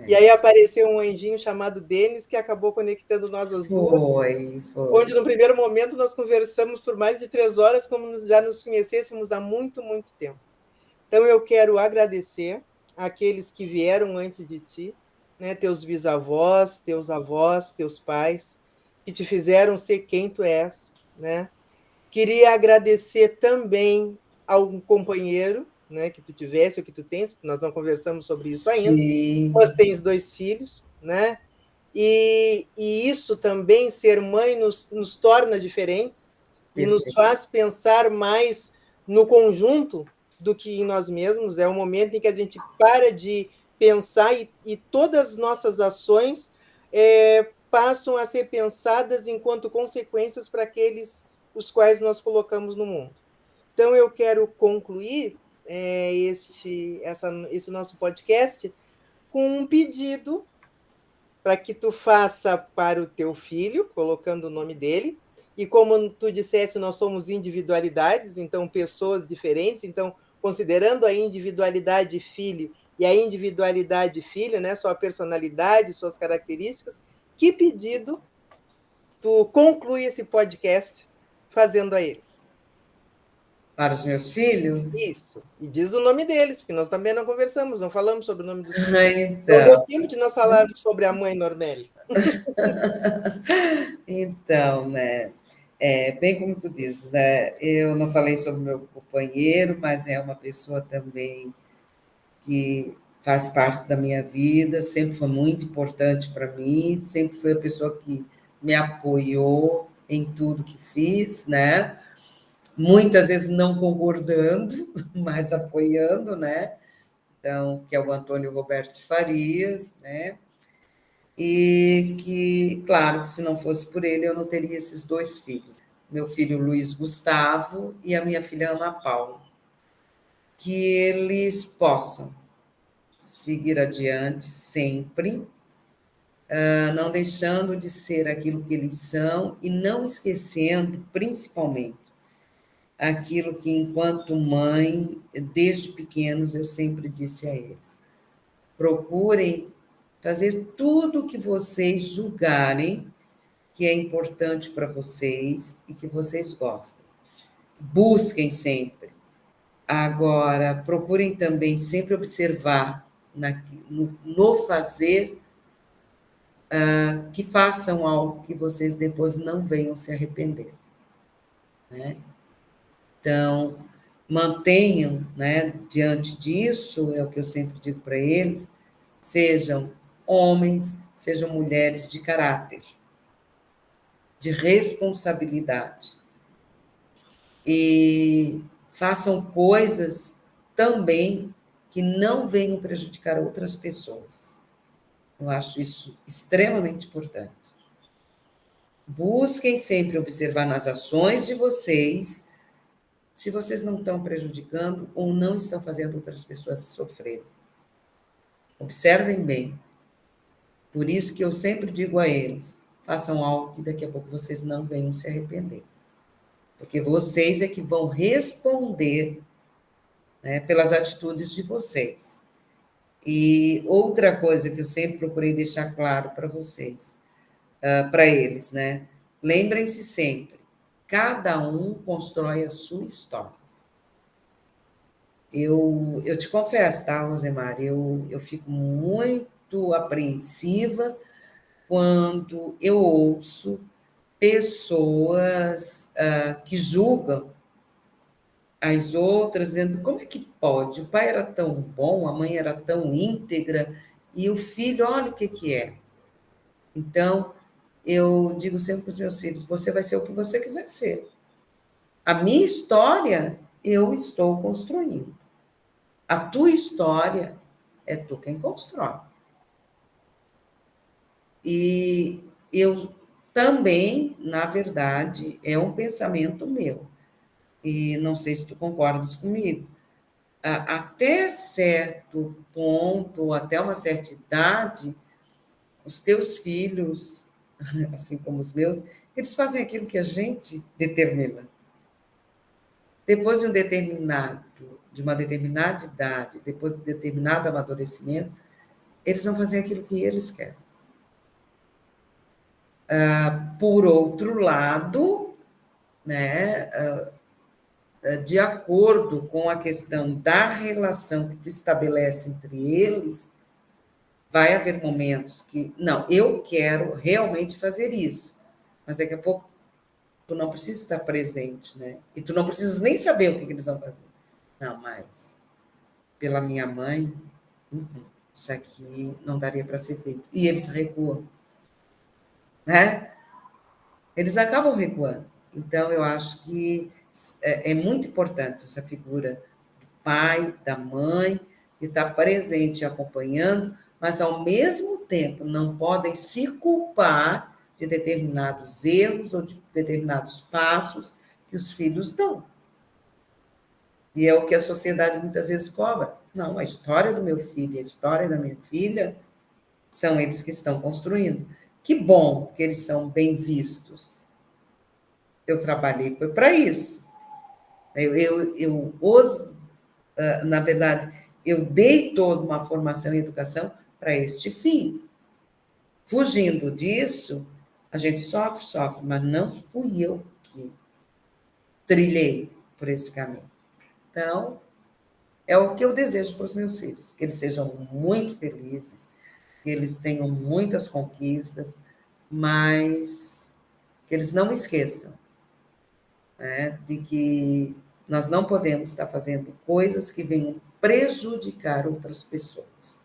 E aí apareceu um anjinho chamado Denis, que acabou conectando nós as duas. Foi. Onde, no primeiro momento, nós conversamos por mais de 3 horas, como já nos conhecêssemos há muito, muito tempo. Então, eu quero agradecer àqueles que vieram antes de ti, né, teus bisavós, teus avós, teus pais, que te fizeram ser quem tu és, né? Queria agradecer também ao companheiro, né, que tu tivesse ou que tu tens, porque nós não conversamos sobre isso ainda, Sim. mas tens 2 filhos, né? E isso também, ser mãe, nos torna diferentes e nos faz pensar mais no conjunto do que em nós mesmos. É um momento em que a gente para de pensar e todas as nossas ações passam a ser pensadas enquanto consequências para aqueles os quais nós colocamos no mundo. Então, eu quero concluir esse nosso podcast com um pedido para que tu faça para o teu filho, colocando o nome dele. E como tu disseste, nós somos individualidades, então pessoas diferentes. Então, considerando a individualidade filho e a individualidade filha, né, sua personalidade, suas características, que pedido tu conclui esse podcast fazendo a eles? Para os meus filhos? Isso. E diz o nome deles, porque nós também não conversamos, não falamos sobre o nome dos filhos. Não deu Então, tempo de nós falarmos sobre a mãe Normélia. então, né? Bem como tu dizes, né? Eu não falei sobre o meu companheiro, mas é uma pessoa também que faz parte da minha vida, sempre foi muito importante para mim, sempre foi a pessoa que me apoiou em tudo que fiz, né? Muitas vezes não concordando, mas apoiando, né? Então, que é o Antônio Roberto Farias, né? E que, claro, que se não fosse por ele, eu não teria esses 2 filhos. Meu filho Luiz Gustavo e a minha filha Ana Paula. Que eles possam seguir adiante sempre, não deixando de ser aquilo que eles são e não esquecendo, principalmente, aquilo que, enquanto mãe, desde pequenos, eu sempre disse a eles: procurem fazer tudo o que vocês julgarem que é importante para vocês e que vocês gostam. Busquem sempre. Agora, procurem também sempre observar no fazer, que façam algo que vocês depois não venham se arrepender. Né? Então, mantenham, né, diante disso, é o que eu sempre digo para eles, sejam homens, sejam mulheres de caráter, de responsabilidade. E façam coisas também que não venham prejudicar outras pessoas. Eu acho isso extremamente importante. Busquem sempre observar nas ações de vocês se vocês não estão prejudicando ou não estão fazendo outras pessoas sofrerem. Observem bem. Por isso que eu sempre digo a eles, façam algo que daqui a pouco vocês não venham se arrepender. Porque vocês é que vão responder, né, pelas atitudes de vocês. E outra coisa que eu sempre procurei deixar claro para vocês, para eles, né? Lembrem-se sempre, cada um constrói a sua história. Eu te confesso, tá, Rosemar? Eu fico muito apreensiva quando eu ouço pessoas que julgam as outras, dizendo como é que pode? O pai era tão bom, a mãe era tão íntegra, e o filho, olha o que é. Então, eu digo sempre para os meus filhos, você vai ser o que você quiser ser. A minha história, eu estou construindo. A tua história, é tu quem constrói. E eu também, na verdade, é um pensamento meu, e não sei se tu concordas comigo, até certo ponto, até uma certa idade, os teus filhos, assim como os meus, eles fazem aquilo que a gente determina. Depois de uma determinada idade, depois de determinado amadurecimento, eles vão fazer aquilo que eles querem. Por outro lado, né, de acordo com a questão da relação que tu estabelece entre eles, vai haver momentos que, não, eu quero realmente fazer isso, mas daqui a pouco tu não precisa estar presente, né? E tu não precisas nem saber o que eles vão fazer. Não, mas pela minha mãe, isso aqui não daria para ser feito. E eles recuam, né? Eles acabam recuando. Então, eu acho que é muito importante essa figura do pai, da mãe, de estar presente e acompanhando, mas, ao mesmo tempo, não podem se culpar de determinados erros ou de determinados passos que os filhos dão. E é o que a sociedade muitas vezes cobra. Não, a história do meu filho e a história da minha filha são eles que estão construindo. Que bom que eles são bem vistos. Eu trabalhei, foi para isso. Na verdade, eu dei toda uma formação e educação para este fim. Fugindo disso, a gente sofre, mas não fui eu que trilhei por esse caminho. Então, é o que eu desejo para os meus filhos, que eles sejam muito felizes, que eles tenham muitas conquistas, mas que eles não esqueçam, né, de que nós não podemos estar fazendo coisas que venham prejudicar outras pessoas.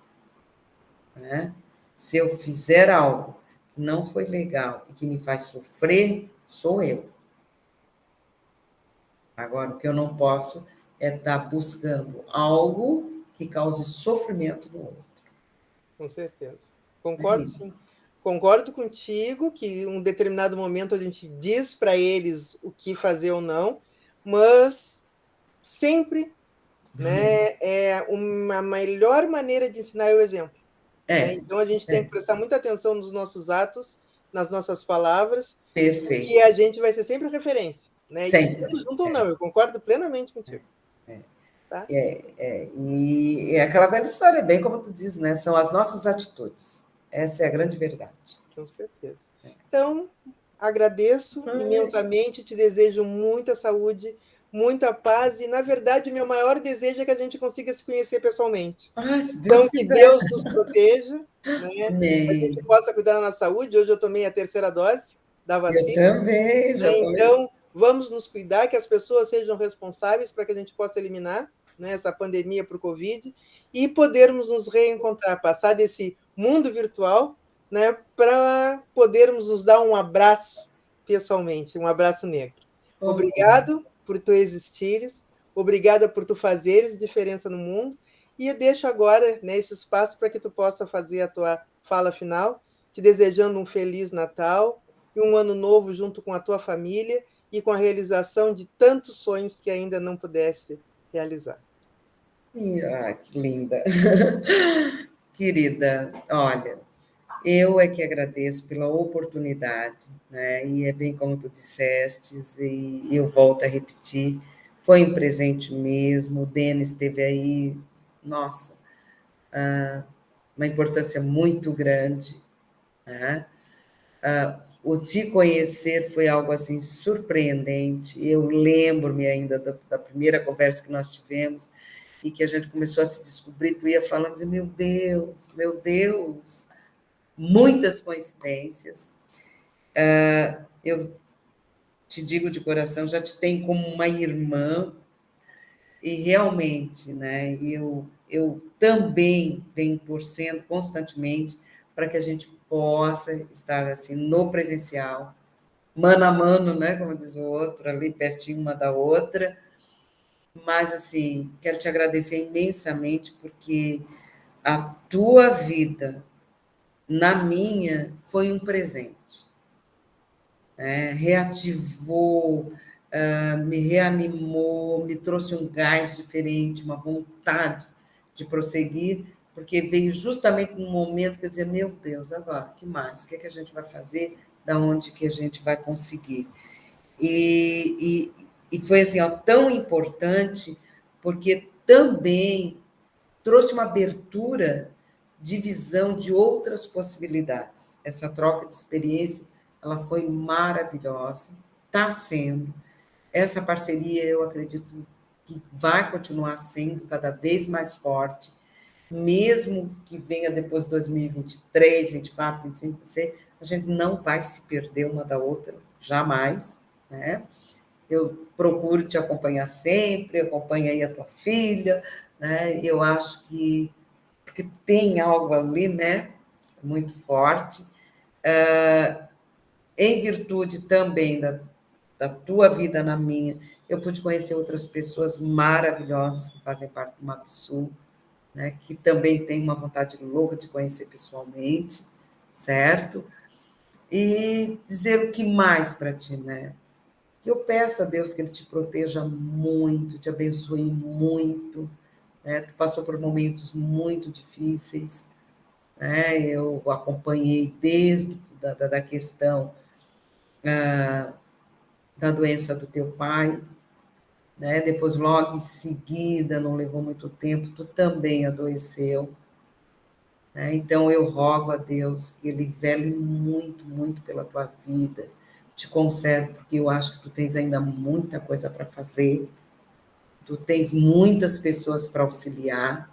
Né? Se eu fizer algo que não foi legal e que me faz sofrer, sou eu. Agora, o que eu não posso é estar buscando algo que cause sofrimento no outro. Com certeza. Concordo, sim. Concordo contigo que em um determinado momento a gente diz para eles o que fazer ou não, mas sempre, né, é uma melhor maneira de ensinar é o exemplo. Né? Então a gente tem que prestar muita atenção nos nossos atos, nas nossas palavras, porque a gente vai ser sempre referência. Né? Sempre. E junto ou não, eu concordo plenamente contigo. Tá? E é aquela velha história, bem como tu diz, né? São as nossas atitudes. Essa é a grande verdade. Com certeza. Então, agradeço imensamente, te desejo muita saúde, muita paz, e, na verdade, o meu maior desejo é que a gente consiga se conhecer pessoalmente. Então, que Deus nos proteja, né? Que a gente possa cuidar da nossa saúde. Hoje eu tomei a 3ª dose da vacina. Eu também, já tomei. Então, vamos nos cuidar, que as pessoas sejam responsáveis para que a gente possa eliminar, né, essa pandemia para o Covid e podermos nos reencontrar, passar desse mundo virtual, né, para podermos nos dar um abraço pessoalmente, um abraço negro. Obrigado por tu existires, obrigada por tu fazeres diferença no mundo, e eu deixo agora, né, esse espaço para que tu possa fazer a tua fala final, te desejando um Feliz Natal, e um ano novo junto com a tua família e com a realização de tantos sonhos que ainda não pudesse realizar. Que linda. Querida, olha, eu é que agradeço pela oportunidade, né? E é bem como tu disseste, e eu volto a repetir, foi um presente mesmo, o Denis esteve aí, nossa, uma importância muito grande, né? O te conhecer foi algo assim surpreendente. Eu lembro-me ainda da primeira conversa que nós tivemos e que a gente começou a se descobrir. Tu ia falando, dizia, meu Deus, muitas coincidências. Eu te digo de coração, já te tenho como uma irmã e realmente, né? Eu também venho torcendo constantemente para que a gente possa estar assim no presencial, mano a mano, né? Como diz o outro, ali pertinho uma da outra. Mas, assim, quero te agradecer imensamente, porque a tua vida, na minha, foi um presente. Né? Reativou, me reanimou, me trouxe um gás diferente, uma vontade de prosseguir, porque veio justamente num momento que eu dizia, meu Deus, agora, que mais? O que é que a gente vai fazer? Da onde que a gente vai conseguir? E foi assim, ó, tão importante, porque também trouxe uma abertura de visão de outras possibilidades. Essa troca de experiência, ela foi maravilhosa, está sendo. Essa parceria, eu acredito que vai continuar sendo cada vez mais forte, mesmo que venha depois de 2023, 24, 25, a gente não vai se perder uma da outra, jamais, né? Eu procuro te acompanhar sempre, acompanho aí a tua filha, né? Eu acho que porque tem algo ali, né? Muito forte. Em virtude também da tua vida na minha, eu pude conhecer outras pessoas maravilhosas que fazem parte do MapSul, né? Que também tem uma vontade louca de conhecer pessoalmente, certo? E dizer o que mais para ti, né? Que eu peço a Deus que Ele te proteja muito, te abençoe muito, né? Tu passou por momentos muito difíceis, né? Eu acompanhei desde da questão da doença do teu pai, né? Depois, logo em seguida, não levou muito tempo, tu também adoeceu, né? Então, eu rogo a Deus que Ele vele muito, muito pela tua vida, te conserve, porque eu acho que tu tens ainda muita coisa para fazer, tu tens muitas pessoas para auxiliar,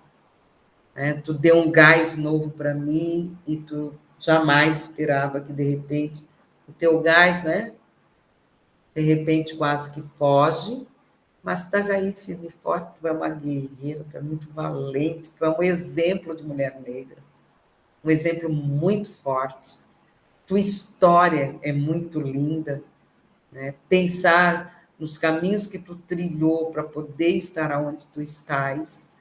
né? Tu deu um gás novo para mim e tu jamais esperava que, de repente, o teu gás, né? De repente, quase que foge, mas tu estás aí firme e forte, tu é uma guerreira, tu é muito valente, tu é um exemplo de mulher negra, um exemplo muito forte. Tua história é muito linda, né? Pensar nos caminhos que tu trilhou para poder estar onde tu estás,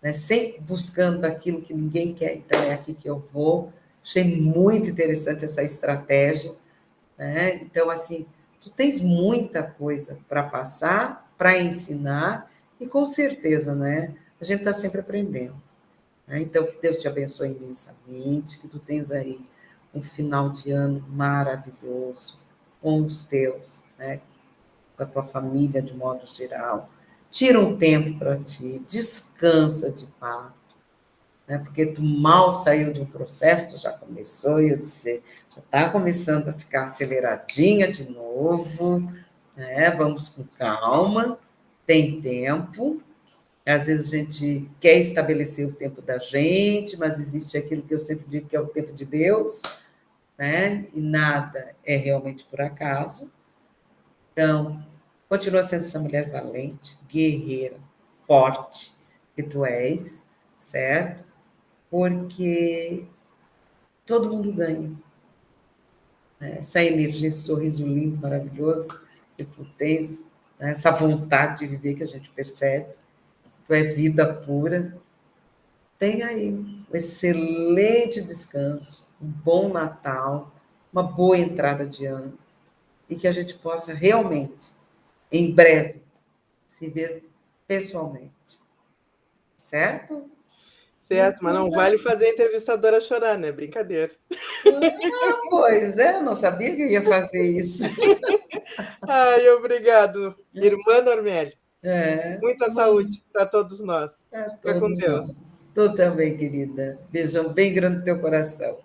né? Sempre buscando aquilo que ninguém quer, então é aqui que eu vou. Achei muito interessante essa estratégia, né? Então, assim, tu tens muita coisa para passar, para ensinar, e com certeza, né? A gente está sempre aprendendo. Né? Então, que Deus te abençoe imensamente, que tu tens aí um final de ano maravilhoso com os teus, né? Com a tua família de modo geral. Tira um tempo para ti, descansa de fato, né? Porque tu mal saiu de um processo, tu já começou, e eu disse, já está começando a ficar aceleradinha de novo, né? Vamos com calma, tem tempo. Às vezes a gente quer estabelecer o tempo da gente, mas existe aquilo que eu sempre digo que é o tempo de Deus, né? E nada é realmente por acaso. Então, continua sendo essa mulher valente, guerreira, forte que tu és, certo? Porque todo mundo ganha, né? Essa energia, esse sorriso lindo, maravilhoso que tu tens, né? Essa vontade de viver que a gente percebe, tu é vida pura. Tenha aí um excelente descanso, um bom Natal, uma boa entrada de ano e que a gente possa realmente, em breve, se ver pessoalmente. Certo? Certo, mas não vale fazer a entrevistadora chorar, né? Brincadeira. Pois é, eu não sabia que eu ia fazer isso. Ai, obrigado, irmã Normélia. É, Muita saúde para todos nós. para Fica com todos Deus. nós. Tu também, querida. Beijão bem grande no teu coração.